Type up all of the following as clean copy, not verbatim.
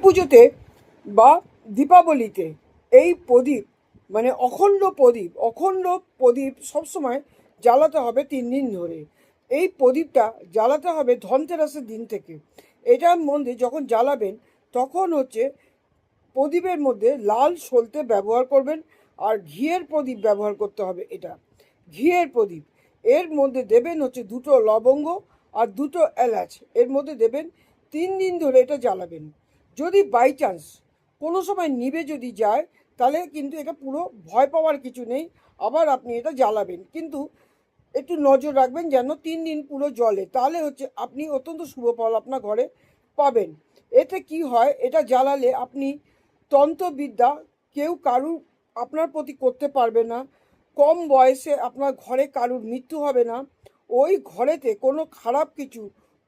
পুজোতে বা দীপাবলিতে এই প্রদীপ মানে অখণ্ড প্রদীপ সবসময় জ্বালাতে হবে 3 দিন ধরে। এই প্রদীপটা জ্বালাতে হবে ধনতেরাসের দিন থেকে। এটার মধ্যে যখন জ্বালাবেন তখন হচ্ছে প্রদীপের মধ্যে লাল সলতে ব্যবহার করবেন, আর ঘিয়ের প্রদীপ ব্যবহার করতে হবে। এটা ঘিয়ের প্রদীপ, এর মধ্যে দেবেন হচ্ছে 2টো লবঙ্গ আর 2টো এলাচ, এর মধ্যে দেবেন। 3 দিন ধরে এটা জ্বালাবেন। যদি বাই চান্স কোনো সময় নিভে যদি যায় তাহলে কিন্তু এটা পুরো ভয় পাওয়ার কিছু নেই, আবার আপনি এটা জ্বালাবেন, কিন্তু একটু নজর রাখবেন যেন 3 দিন পুরো জ্বলে, তাহলে হচ্ছে আপনি অত্যন্ত শুভ ফল আপনার ঘরে পাবেন। এতে কি হয়, এটা জ্বালালে আপনি তন্ত্রবিদ্যা কেউ কারুর আপনার প্রতি করতে পারবে না, কম বয়সে আপনার ঘরে কারুর মৃত্যু হবে না, ওই ঘরেতে কোনো খারাপ কিছু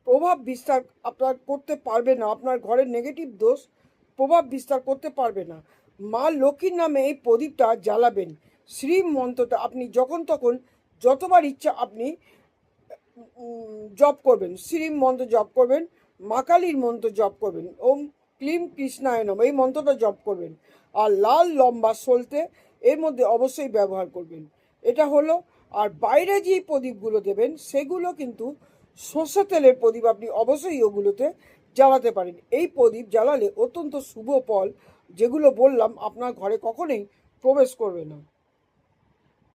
প্রভাব বিস্তার আপনার করতে পারবে না, আপনার ঘরের নেগেটিভ দোষ প্রভাব বিস্তার করতে পারবে না। মা লক্ষ্মীর নামে এই প্রদীপটা জ্বালাবেন। শ্রী মন্ত্রটা আপনি যখন তখন যতবার ইচ্ছা আপনি জপ করবেন, শ্রী মন্ত্র জপ করবেন, মা কালীর মন্ত্র জপ করবেন, ওম ক্লিম কৃষ্ণায় নমঃ এই মন্ত্রটা জপ করবেন, আর লাল লম্বা সলতে এর মধ্যে অবশ্যই ব্যবহার করবেন। এটা হলো। আর বাইরে যে প্রদীপগুলো দেবেন সেগুলো কিন্তু সর্ষে তেলের প্রদীপ, আপনি অবশ্যই ওগুলোতে জ্বালাতে পারেন। এই প্রদীপ জ্বালালে অত্যন্ত শুভ ফল যেগুলো বললাম আপনার ঘরে কখনোই প্রবেশ করবে না।